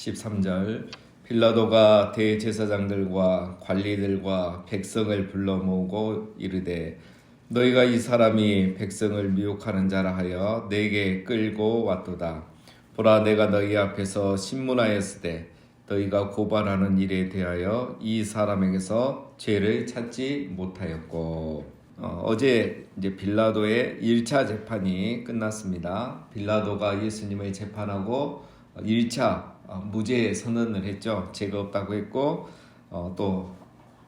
13절 빌라도가 대제사장들과 관리들과 백성을 불러 모으고 이르되 너희가 이 사람이 백성을 미혹하는 자라 하여 내게 끌고 왔도다. 보라, 내가 너희 앞에서 신문하였으되 너희가 고발하는 일에 대하여 이 사람에게서 죄를 찾지 못하였고. 어제 이제 빌라도의 1차 재판이 끝났습니다. 빌라도가 예수님을 재판하고 1차 무죄 선언을 했죠. 죄가 없다고 했고, 또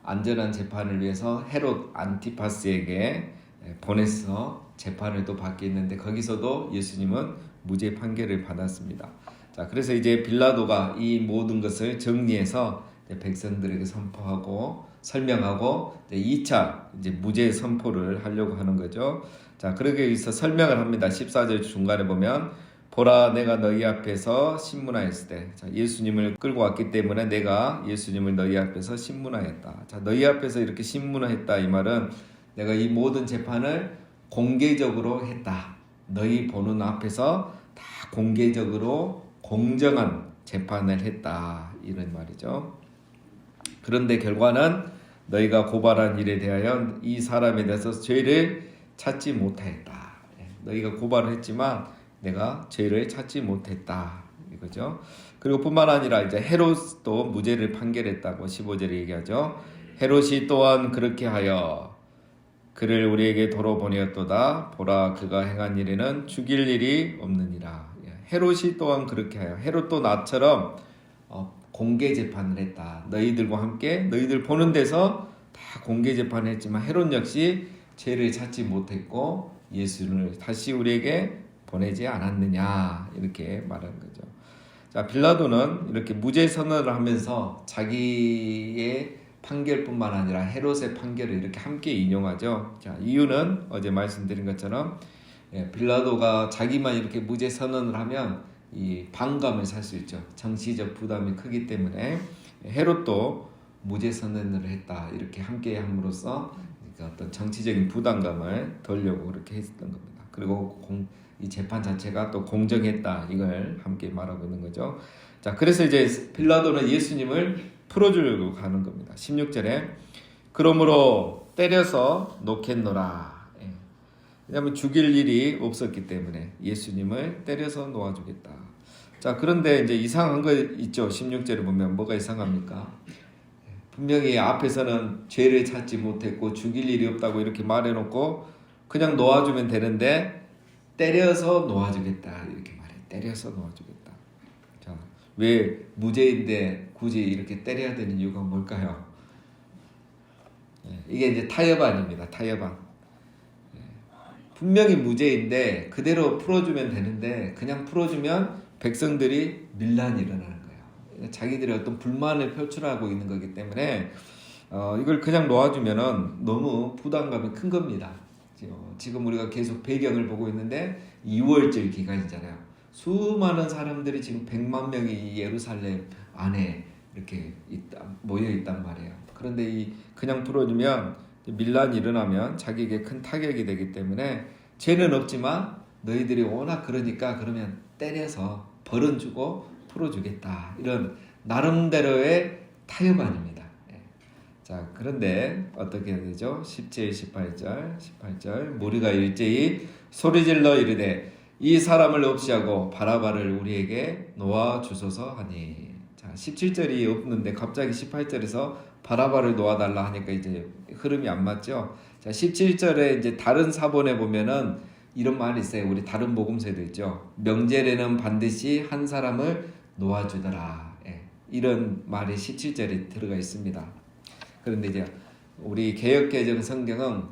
안전한 재판을 위해서 헤롯 안티파스에게 보내서 재판을 또 받게 했는데, 거기서도 예수님은 무죄 판결을 받았습니다. 자, 그래서 이제 빌라도가 이 모든 것을 정리해서 백성들에게 선포하고 설명하고 2차 이제 무죄 선포를 하려고 하는 거죠. 자, 그러기 위해서 설명을 합니다. 14절 중간에 보면 보라, 내가 너희 앞에서 신문하였을 때, 자, 예수님을 끌고 왔기 때문에 내가 예수님을 너희 앞에서 신문하였다. 자, 너희 앞에서 이렇게 신문하였다, 이 말은 내가 이 모든 재판을 공개적으로 했다. 너희 보는 앞에서 다 공개적으로 공정한 재판을 했다, 이런 말이죠. 그런데 결과는 너희가 고발한 일에 대하여 이 사람에 대해서 죄를 찾지 못하였다. 너희가 고발을 했지만 내가 죄를 찾지 못했다, 이거죠. 그리고 뿐만 아니라 이제 헤롯도 무죄를 판결했다고 15절에 얘기하죠. 헤롯이 또한 그렇게 하여 그를 우리에게 도로 보내었도다. 보라, 그가 행한 일에는 죽일 일이 없느니라. 헤롯이 또한 그렇게 하여, 헤롯도 나처럼 공개 재판을 했다. 너희들과 함께 너희들 보는 데서 다 공개 재판을 했지만 헤롯 역시 죄를 찾지 못했고 예수를 다시 우리에게 보내지 않았느냐, 이렇게 말하는 거죠. 자, 빌라도는 이렇게 무죄 선언을 하면서 자기의 판결뿐만 아니라 헤롯의 판결을 이렇게 함께 인용하죠. 자, 이유는 어제 말씀드린 것처럼 빌라도가 자기만 이렇게 무죄 선언을 하면 이 반감을 살 수 있죠. 정치적 부담이 크기 때문에 헤롯도 무죄 선언을 했다, 이렇게 함께 함으로써 어떤 정치적인 부담감을 덜려고 그렇게 했던 겁니다. 그리고 이 재판 자체가 또 공정했다, 이걸 함께 말하고 있는 거죠. 자, 그래서 이제 빌라도는 예수님을 풀어주려고 가는 겁니다. 16절에 그러므로 때려서 놓겠노라. 왜냐하면 죽일 일이 없었기 때문에 예수님을 때려서 놓아주겠다. 자, 그런데 이제 이상한 거 있죠. 16절에 보면 뭐가 이상합니까? 분명히 앞에서는 죄를 찾지 못했고 죽일 일이 없다고 이렇게 말해놓고 그냥 놓아주면 되는데 때려서 놓아주겠다, 이렇게 말해요. 때려서 놓아주겠다. 자, 왜 무죄인데 굳이 이렇게 때려야 되는 이유가 뭘까요? 이게 이제 타협안입니다. 타협안. 분명히 무죄인데 그대로 풀어주면 되는데 그냥 풀어주면 백성들이 밀란이 일어나는 거예요. 자기들이 어떤 불만을 표출하고 있는 거기 때문에 이걸 그냥 놓아주면은 너무 부담감이 큰 겁니다. 지금 우리가 계속 배경을 보고 있는데 2월절 기간이잖아요. 수많은 사람들이 지금 100만 명이 예루살렘 안에 이렇게 모여 있단 말이에요. 그런데 그냥 풀어주면 밀란이 일어나면 자기에게 큰 타격이 되기 때문에 죄는 없지만 너희들이 워낙 그러니까 그러면 때려서 벌은 주고 풀어주겠다, 이런 나름대로의 타협안입니다. 자, 그런데 어떻게 해야 되죠? 17, 18절 무리가 일제히 소리질러 이르되 이 사람을 없이하고 바라바를 우리에게 놓아주소서 하니. 자, 17절이 없는데 갑자기 18절에서 바라바를 놓아달라 하니까 이제 흐름이 안 맞죠. 자, 17절에 이제 다른 사본에 보면은 이런 말이 있어요. 우리 다른 복음서에도 있죠. 명절에는 반드시 한 사람을 놓아주더라. 이런 말이 17절에 들어가 있습니다. 그런데 이제 우리 개역개정 성경은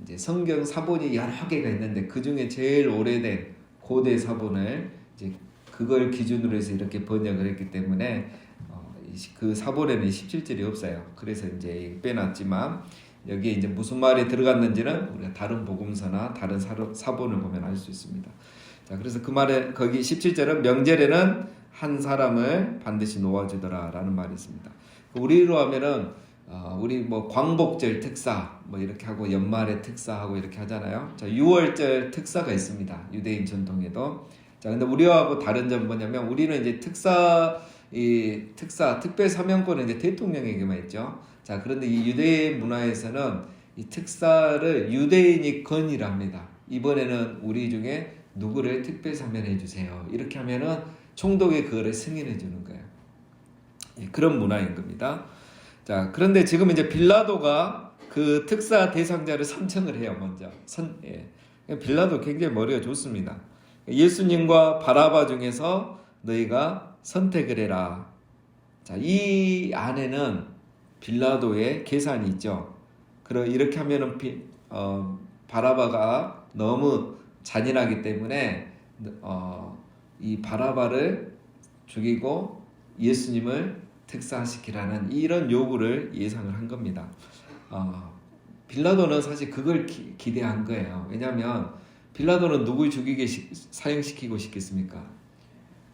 이제 성경 사본이 여러 개가 있는데 그 중에 제일 오래된 고대 사본을 이제 그걸 기준으로 해서 이렇게 번역을 했기 때문에 그 사본에는 17절이 없어요. 그래서 이제 빼놨지만 여기에 이제 무슨 말이 들어갔는지는 우리가 다른 복음서나 다른 사본을 보면 알 수 있습니다. 자, 그래서 그 말에 거기 17절은 명절에는 한 사람을 반드시 놓아주더라라는 말이 있습니다. 우리로 하면은 우리 뭐 광복절 특사 뭐 이렇게 하고 연말에 특사하고 이렇게 하잖아요. 자, 6월절 특사가 있습니다. 유대인 전통에도. 자, 근데 우리하고 다른 점은 뭐냐면 우리는 이제 특사 이 특별 사면권은 이제 대통령에게만 있죠. 자, 그런데 이 유대 문화에서는 이 특사를 유대인이 건의를 합니다. 이번에는 우리 중에 누구를 특별 사면해 주세요. 이렇게 하면은 총독이 그거를 승인해 주는 거예요. 그런 문화인 겁니다. 자, 그런데 지금 이제 빌라도가 그 특사 대상자를 선청을 해요, 먼저. 빌라도 굉장히 머리가 좋습니다. 예수님과 바라바 중에서 너희가 선택을 해라. 자, 이 안에는 빌라도의 계산이 있죠. 이렇게 하면은 바라바가 너무 잔인하기 때문에 이 바라바를 죽이고 예수님을 특사시키라는 이런 요구를 예상을 한 겁니다. 빌라도는 사실 그걸 기대한 거예요. 왜냐하면 빌라도는 누굴 사형시키고 싶겠습니까?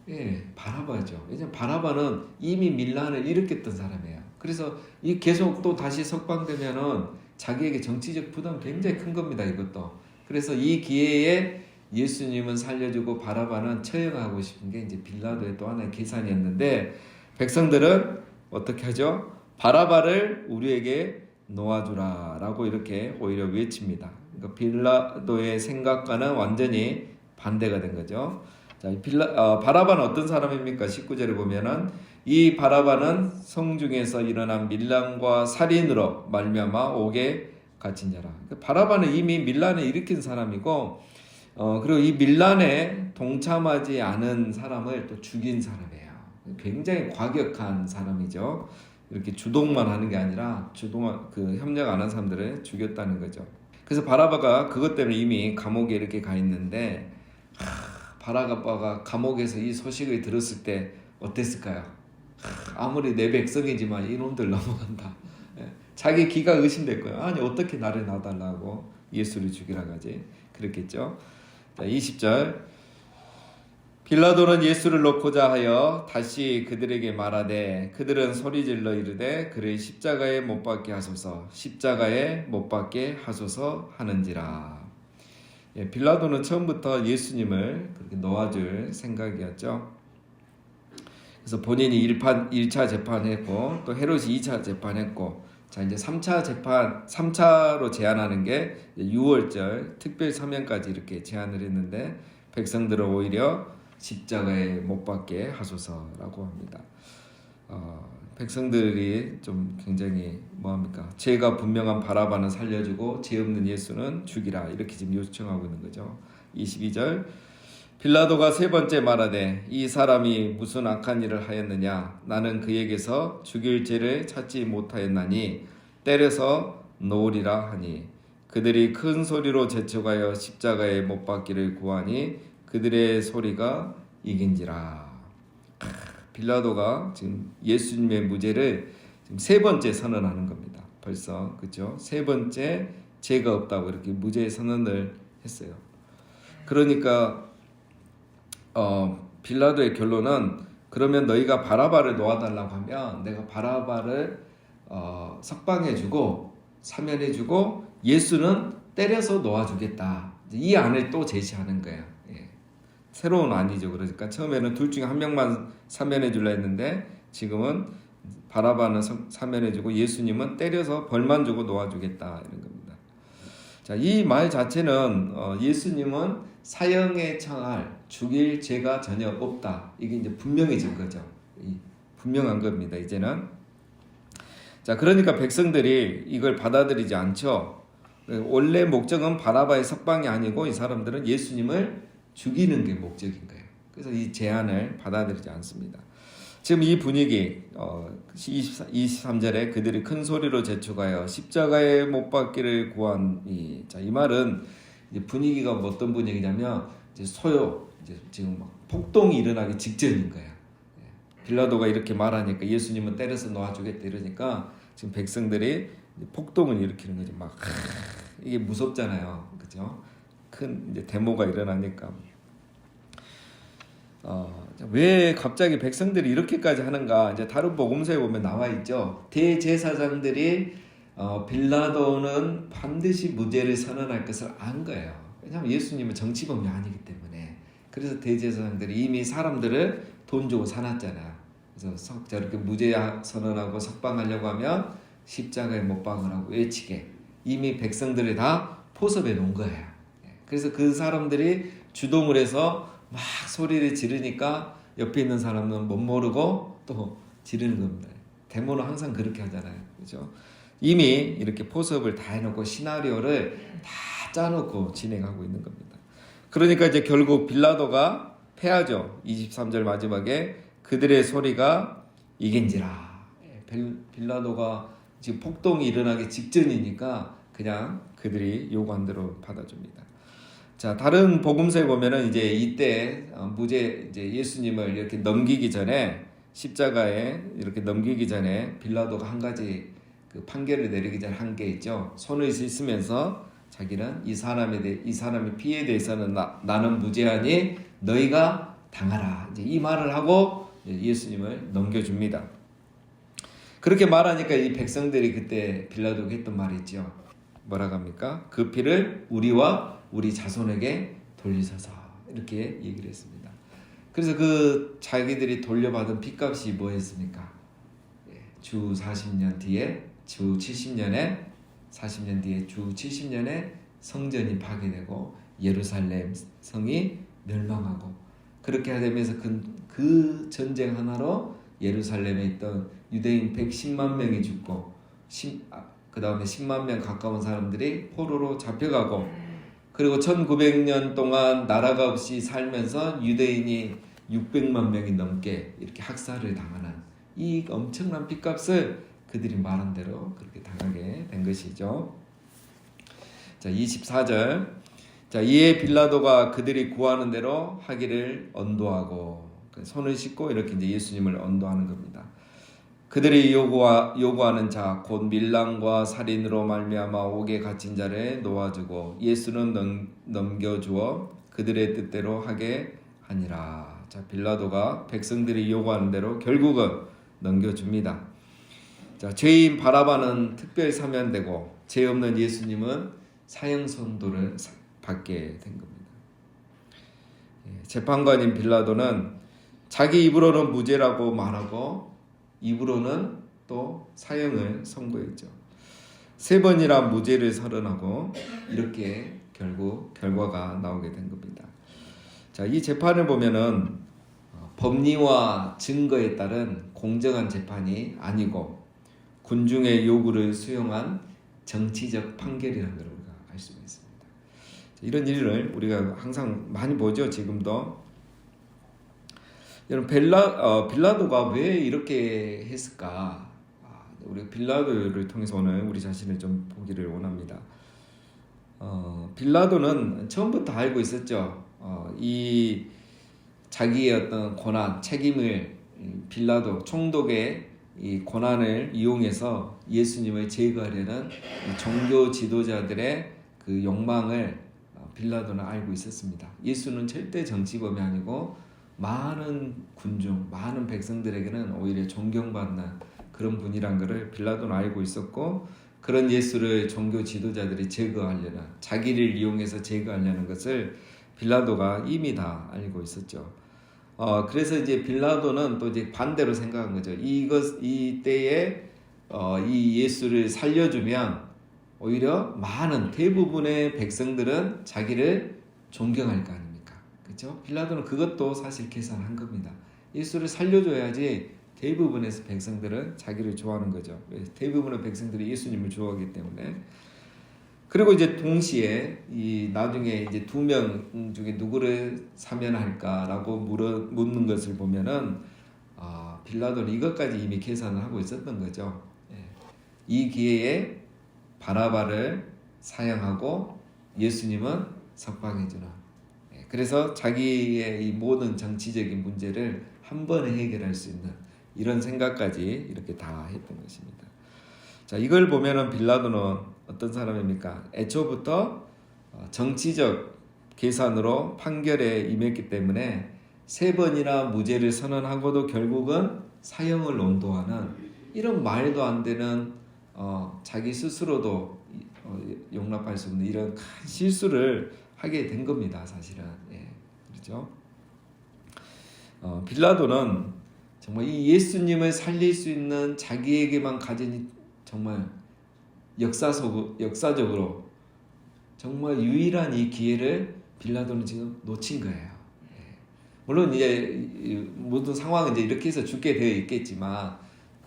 예, 바라바죠. 왜냐하면 바라바는 이미 밀란을 일으켰던 사람이에요. 그래서 이 계속 또 다시 석방되면은 자기에게 정치적 부담 굉장히 큰 겁니다. 이것도. 그래서 이 기회에 예수님은 살려주고 바라바는 처형하고 싶은 게 이제 빌라도의 또 하나의 계산이었는데, 백성들은 어떻게 하죠? 바라바를 우리에게 놓아주라 라고 이렇게 오히려 외칩니다. 그러니까 빌라도의 생각과는 완전히 반대가 된 거죠. 자, 바라바는 어떤 사람입니까? 19절에 보면은 이 바라바는 성중에서 일어난 밀란과 살인으로 말미암아 옥에 갇힌 자라. 그러니까 바라바는 이미 밀란을 일으킨 사람이고, 그리고 이 밀란에 동참하지 않은 사람을 또 죽인 사람이에요. 굉장히 과격한 사람이죠. 이렇게 주동만 하는 게 아니라 협력 안 한 사람들을 죽였다는 거죠. 그래서 바라바가 그것 때문에 이미 감옥에 이렇게 가 있는데, 바라바가 감옥에서 이 소식을 들었을 때 어땠을까요? 아무리 내 백성이지만 이놈들 넘어간다. 자기 기가 의심될 거예요. 아니 어떻게 나를 놔달라고 예수를 죽이라고 하지? 그랬겠죠. 자, 20절. 빌라도는 예수를 놓고자 하여 다시 그들에게 말하되 그들은 소리질러 이르되 그를 십자가에 못 박게 하소서, 십자가에 못 박게 하소서 하는지라. 빌라도는 처음부터 예수님을 그렇게 놓아줄 생각이었죠. 그래서 본인이 1차 재판했고 또 헤롯이 2차 재판했고, 자 이제 3차로 제안하는 게 6월절 특별 사면까지 이렇게 제안을 했는데, 백성들은 오히려 십자가에 못 박게 하소서라고 합니다. 백성들이 좀 굉장히 죄가 분명한 바라바는 살려주고 죄 없는 예수는 죽이라, 이렇게 지금 요청하고 있는 거죠. 22절. 빌라도가 세 번째 말하되 이 사람이 무슨 악한 일을 하였느냐? 나는 그에게서 죽일 죄를 찾지 못하였나니 때려서 놓으리라 하니, 그들이 큰 소리로 재촉하여 십자가에 못 박기를 구하니 그들의 소리가 이긴지라. 빌라도가 지금 예수님의 무죄를 지금 세 번째 선언하는 겁니다. 벌써, 그죠? 세 번째 죄가 없다고 이렇게 무죄 선언을 했어요. 그러니까 빌라도의 결론은, 그러면 너희가 바라바를 놓아달라고 하면 내가 바라바를 석방해주고 사면해주고 예수는 때려서 놓아주겠다. 이 안을 또 제시하는 거예요. 새로운 안이죠. 그러니까 처음에는 둘 중에 한 명만 사면해주려 했는데 지금은 바라바는 사면해주고 예수님은 때려서 벌만 주고 놓아주겠다, 이런 겁니다. 자, 이 말 자체는 예수님은 사형에 처할 죽일 죄가 전혀 없다, 이게 이제 분명해진 거죠. 분명한 겁니다. 이제는. 자, 그러니까 백성들이 이걸 받아들이지 않죠. 원래 목적은 바라바의 석방이 아니고 이 사람들은 예수님을 죽이는 게 목적인 거예요. 그래서 이 제안을 받아들이지 않습니다. 지금 이 분위기, 23절에 그들이 큰 소리로 재촉하여 십자가에 못 박기를 구하니, 자, 이 말은 이제 분위기가 어떤 분위기냐면 이제 지금 막 폭동이 일어나기 직전인 거예요. 빌라도가 이렇게 말하니까 예수님은 때려서 놓아주겠다 이러니까 지금 백성들이 폭동을 일으키는 거죠. 막 이게 무섭잖아요, 그죠? 큰 이제 데모가 일어나니까. 왜 갑자기 백성들이 이렇게까지 하는가? 이제 다른 복음서에 보면 나와 있죠. 대제사장들이 빌라도는 반드시 무죄를 선언할 것을 안 거예요. 왜냐하면 예수님은 정치범이 아니기 때문에. 그래서 대제사장들이 이미 사람들을 돈 주고 사놨잖아요. 그래서 저렇게 무죄 선언하고 석방하려고 하면 십자가에 못 박으라고 외치게 이미 백성들이 다 포섭해 놓은 거예요. 그래서 그 사람들이 주동을 해서 막 소리를 지르니까 옆에 있는 사람은 못 모르고 또 지르는 겁니다. 데모는 항상 그렇게 하잖아요. 그죠? 이미 이렇게 포섭을 다 해놓고 시나리오를 다 짜놓고 진행하고 있는 겁니다. 그러니까 이제 결국 빌라도가 패하죠. 23절 마지막에 그들의 소리가 이긴지라. 빌라도가 지금 폭동이 일어나기 직전이니까 그냥 그들이 요구한 대로 받아줍니다. 자, 다른 복음서에 보면은 이제 이때 무죄 이제 예수님을 이렇게 넘기기 전에 십자가에 이렇게 넘기기 전에 빌라도가 한 가지 그 판결을 내리기 전에 한 게 있죠. 손을 씻으면서 자기는 이 사람의 피해에 대해서는 나는 무죄하니 너희가 당하라. 이제 이 말을 하고 예수님을 넘겨줍니다. 그렇게 말하니까 이 백성들이 그때 빌라도가 했던 말이 있죠. 뭐라고 합니까? 그 피를 우리와 우리 자손에게 돌리소서 이렇게 얘기를 했습니다. 그래서 그 자기들이 돌려받은 핏값이 뭐였습니까? 주 40년 뒤에 주 70년에 40년 뒤에 주 70년에 성전이 파괴되고 예루살렘 성이 멸망하고 그렇게 되면서 그 전쟁 하나로 예루살렘에 있던 유대인 110만 명이 죽고 그 다음에 10만 명 가까운 사람들이 포로로 잡혀가고 그리고 1900년 동안 나라가 없이 살면서 유대인이 600만 명이 넘게 이렇게 학살을 당하는 이 엄청난 핏값을 그들이 말한 대로 그렇게 당하게 된 것이죠. 자, 24절. 자, 이에 빌라도가 그들이 구하는 대로 하기를 언도하고 손을 씻고 이렇게 이제 예수님을 언도하는 겁니다. 그들이 요구하는 자 곧 밀랑과 살인으로 말미암아 옥에 갇힌 자를 놓아주고 예수는 넘겨주어 그들의 뜻대로 하게 하니라. 자, 빌라도가 백성들이 요구하는 대로 결국은 넘겨줍니다. 자, 죄인 바라바는 특별 사면되고 죄 없는 예수님은 사형 선고를 받게 된 겁니다. 재판관인 빌라도는 자기 입으로는 무죄라고 말하고 입으로는 또 사형을 선고했죠. 3번이나 무죄를 선언하고 이렇게 결국 결과가 나오게 된 겁니다. 자, 이 재판을 보면은 법리와 증거에 따른 공정한 재판이 아니고 군중의 요구를 수용한 정치적 판결이라는 걸 우리가 알 수가 있습니다. 이런 일을 우리가 항상 많이 보죠. 지금도. 여러분 빌라도가 왜 이렇게 했을까? 우리 빌라도를 통해서 오늘 우리 자신을 좀 보기를 원합니다. 빌라도는 처음부터 알고 있었죠. 이 자기의 어떤 고난, 책임을 빌라도 총독의 이 고난을 이용해서 예수님을 제거하려는 종교 지도자들의 그 욕망을 빌라도는 알고 있었습니다. 예수는 절대 정치범이 아니고 많은 군중, 많은 백성들에게는 오히려 존경받는 그런 분이란 것을 빌라도는 알고 있었고 그런 예수를 종교 지도자들이 제거하려는 자기를 이용해서 제거하려는 것을 빌라도가 이미 다 알고 있었죠. 그래서 이제 빌라도는 또 이제 반대로 생각한 거죠. 이때에 이 예수를 살려주면 오히려 많은 대부분의 백성들은 자기를 존경할 거 아닙니까? 그렇죠? 빌라도는 그것도 사실 계산한 겁니다. 예수를 살려줘야지 대부분의 백성들은 자기를 좋아하는 거죠. 대부분의 백성들이 예수님을 좋아하기 때문에. 그리고 이제 동시에 이 나중에 이제 2명 중에 누구를 사면할까라고 묻는 것을 보면은 빌라도는 이것까지 이미 계산을 하고 있었던 거죠. 이 기회에 바라바를 사형하고 예수님은 석방해주는. 그래서 자기의 이 모든 정치적인 문제를 한 번에 해결할 수 있는 이런 생각까지 이렇게 다 했던 것입니다. 자, 이걸 보면은 빌라도는 어떤 사람입니까? 애초부터 정치적 계산으로 판결에 임했기 때문에 3번이나 무죄를 선언하고도 결국은 사형을 온도하는 이런 말도 안 되는 자기 스스로도 용납할 수 없는 이런 큰 실수를 하게 된 겁니다. 사실은. 그렇죠? 빌라도는 정말 이 예수님을 살릴 수 있는 자기에게만 가진 정말 역사적으로 정말 유일한 이 기회를 빌라도는 지금 놓친 거예요. 물론 이제 모든 상황은 이제 이렇게 해서 죽게 되어 있겠지만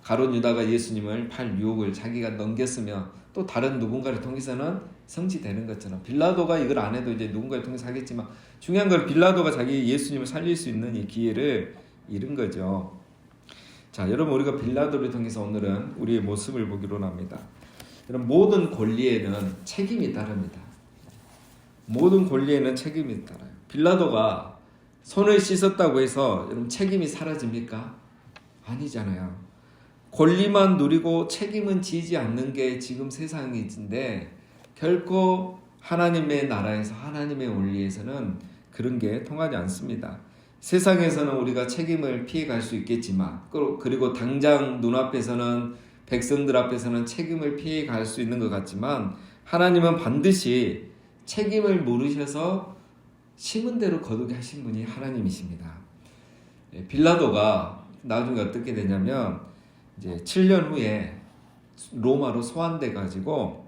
가룟 유다가 예수님을 팔 유혹을 자기가 넘겼으면 또 다른 누군가를 통해서는 성취되는 것처럼 빌라도가 이걸 안 해도 이제 누군가를 통해서 하겠지만 중요한 건 빌라도가 자기 예수님을 살릴 수 있는 이 기회를 잃은 거죠. 자, 여러분 우리가 빌라도를 통해서 오늘은 우리의 모습을 보기로 합니다. 여러분 모든 권리에는 책임이 따릅니다. 모든 권리에는 책임이 따라요. 빌라도가 손을 씻었다고 해서 여러분 책임이 사라집니까? 아니잖아요. 권리만 누리고 책임은 지지 않는 게 지금 세상인데 결코 하나님의 나라에서 하나님의 원리에서는 그런 게 통하지 않습니다. 세상에서는 우리가 책임을 피해갈 수 있겠지만 그리고 당장 눈앞에서는 백성들 앞에서는 책임을 피해갈 수 있는 것 같지만 하나님은 반드시 책임을 물으셔서 심은 대로 거두게 하신 분이 하나님이십니다. 빌라도가 나중에 어떻게 되냐면 이제 7년 후에 로마로 소환돼 가지고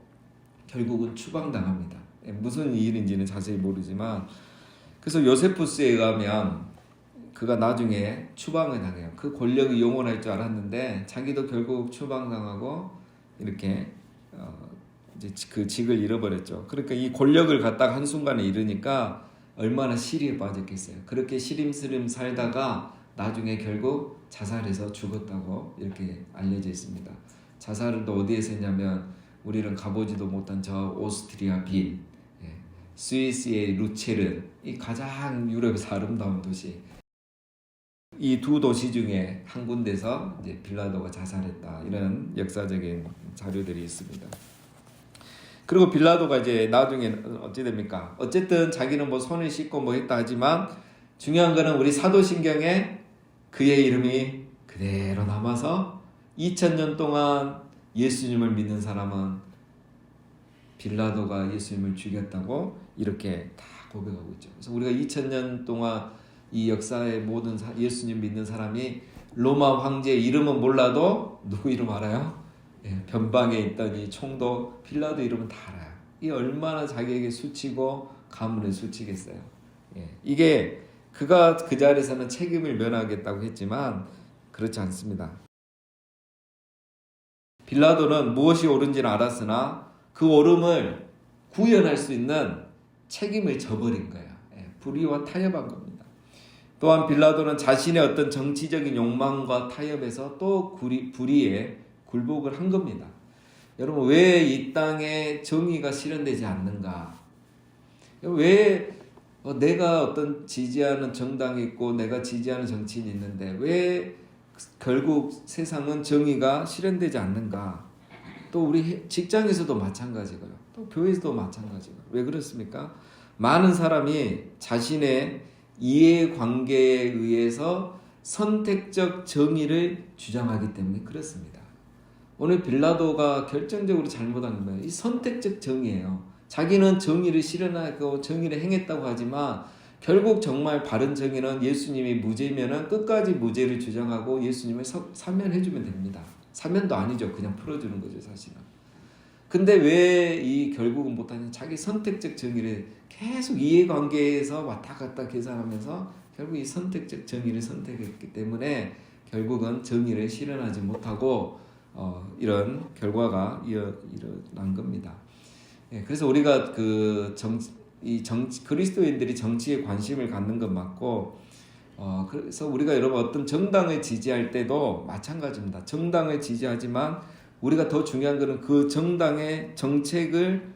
결국은 추방당합니다. 무슨 일인지는 자세히 모르지만 그래서 요세푸스에 의하면 그가 나중에 추방을 당해요. 그 권력이 영원할 줄 알았는데 자기도 결국 추방당하고 이렇게 이제 그 직을 잃어버렸죠. 그러니까 이 권력을 갖다가 한순간에 잃으니까 얼마나 시리에 빠졌겠어요. 그렇게 시름시름 살다가 나중에 결국 자살해서 죽었다고 이렇게 알려져 있습니다. 자살은 또 어디에서 했냐면 우리는 가보지도 못한 저 오스트리아 빈, 스위스의 루체른, 이 가장 유럽에서 아름다운 도시. 이 두 도시 중에 한 군데서 이제 빌라도가 자살했다. 이런 역사적인 자료들이 있습니다. 그리고 빌라도가 이제 나중에 어찌 됩니까? 어쨌든 자기는 뭐 손을 씻고 뭐 했다 하지만 중요한 거는 우리 사도신경에 그의 이름이 그대로 남아서 2000년 동안 예수님을 믿는 사람은 빌라도가 예수님을 죽였다고 이렇게 다 고백하고 있죠. 그래서 우리가 2000년 동안 이 역사의 모든 예수님 믿는 사람이 로마 황제의 이름은 몰라도 누구 이름 알아요? 변방에 있던 이 총독 빌라도 이름은 다 알아요. 이 얼마나 자기에게 수치고 가문에 수치겠어요. 이게 그가 그 자리에서는 책임을 면하겠다고 했지만 그렇지 않습니다. 빌라도는 무엇이 옳은지는 알았으나 그 옳음을 구현할 수 있는 책임을 져버린 거예요. 불의와 타협한 겁니다. 또한 빌라도는 자신의 어떤 정치적인 욕망과 타협에서 또 불의에 굴복을 한 겁니다. 여러분 왜 이 땅에 정의가 실현되지 않는가? 왜 내가 어떤 지지하는 정당이 있고 내가 지지하는 정치인이 있는데 왜 결국 세상은 정의가 실현되지 않는가? 또 우리 직장에서도 마찬가지고요. 또 교회에서도 마찬가지고요. 왜 그렇습니까? 많은 사람이 자신의 이해관계에 의해서 선택적 정의를 주장하기 때문에 그렇습니다. 오늘 빌라도가 결정적으로 잘못한 거예요. 이 선택적 정의예요. 자기는 정의를 실현하고 정의를 행했다고 하지만 결국 정말 바른 정의는 예수님이 무죄면은 끝까지 무죄를 주장하고 예수님을 사면해주면 됩니다. 사면도 아니죠. 그냥 풀어주는 거죠, 사실은. 근데 왜 이 결국은 못하냐? 자기 선택적 정의를 계속 이해관계에서 왔다 갔다 계산하면서 결국 이 선택적 정의를 선택했기 때문에 결국은 정의를 실현하지 못하고 이런 결과가 일어난 겁니다. 그래서 우리가 그리스도인들이 정치에 관심을 갖는 건 맞고, 그래서 우리가 여러분 어떤 정당을 지지할 때도 마찬가지입니다. 정당을 지지하지만 우리가 더 중요한 것은 그 정당의 정책을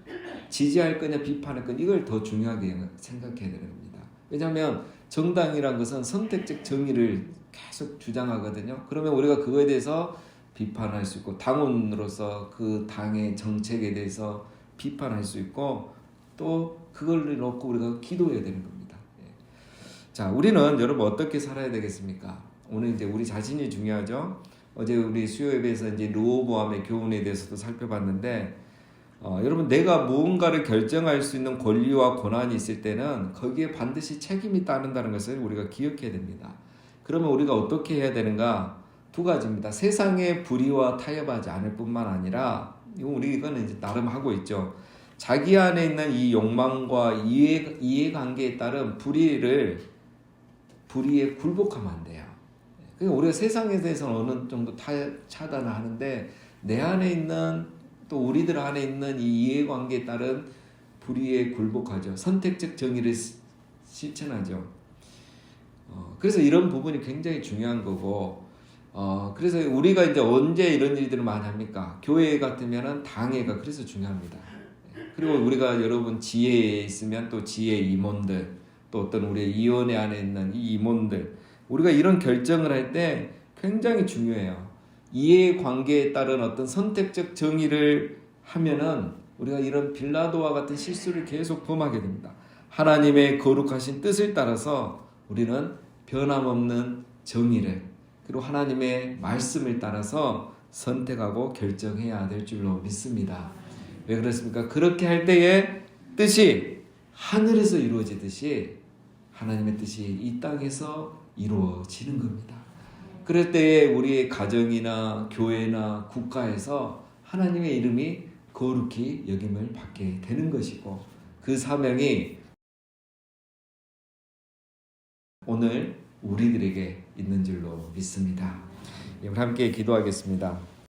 지지할 거냐 비판할 거냐 이걸 더 중요하게 생각해야 되는 겁니다. 왜냐하면 정당이란 것은 선택적 정의를 계속 주장하거든요. 그러면 우리가 그거에 대해서 비판할 수 있고 당원으로서 그 당의 정책에 대해서 비판할 수 있고 또 그걸 놓고 우리가 기도해야 되는 겁니다. 자, 우리는 여러분 어떻게 살아야 되겠습니까? 오늘 이제 우리 자신이 중요하죠. 어제 우리 수요 예배에서 이제 르호보암의 교훈에 대해서도 살펴봤는데 여러분 내가 무언가를 결정할 수 있는 권리와 권한이 있을 때는 거기에 반드시 책임이 따른다는 것을 우리가 기억해야 됩니다. 그러면 우리가 어떻게 해야 되는가? 두 가지입니다. 세상의 불의와 타협하지 않을 뿐만 아니라 이거는 이제 나름 하고 있죠. 자기 안에 있는 이 욕망과 이해관계에 따른 불의에 굴복하면 안 돼요. 그러니까 우리가 세상에 대해서는 어느 정도 차단을 하는데 내 안에 있는 또 우리들 안에 있는 이 이해관계에 따른 불의에 굴복하죠. 선택적 정의를 실천하죠. 그래서 이런 부분이 굉장히 중요한 거고, 그래서 우리가 이제 언제 이런 일들을 많이 합니까? 교회 같으면은 당회가 그래서 중요합니다. 그리고 우리가 여러분 지혜에 있으면 또 지혜 임원들, 또 어떤 우리 위원회 안에 있는 이 임원들, 우리가 이런 결정을 할 때 굉장히 중요해요. 이해관계에 따른 어떤 선택적 정의를 하면은 우리가 이런 빌라도와 같은 실수를 계속 범하게 됩니다. 하나님의 거룩하신 뜻을 따라서 우리는 변함없는 정의를, 그리고 하나님의 말씀을 따라서 선택하고 결정해야 될 줄로 믿습니다. 왜 그렇습니까? 그렇게 할 때에 뜻이 하늘에서 이루어지듯이 하나님의 뜻이 이 땅에서 이루어지는 겁니다. 그럴 때에 우리의 가정이나 교회나 국가에서 하나님의 이름이 거룩히 여김을 받게 되는 것이고, 그 사명이 오늘 우리들에게 있는 줄로 믿습니다. 우리 함께 기도하겠습니다.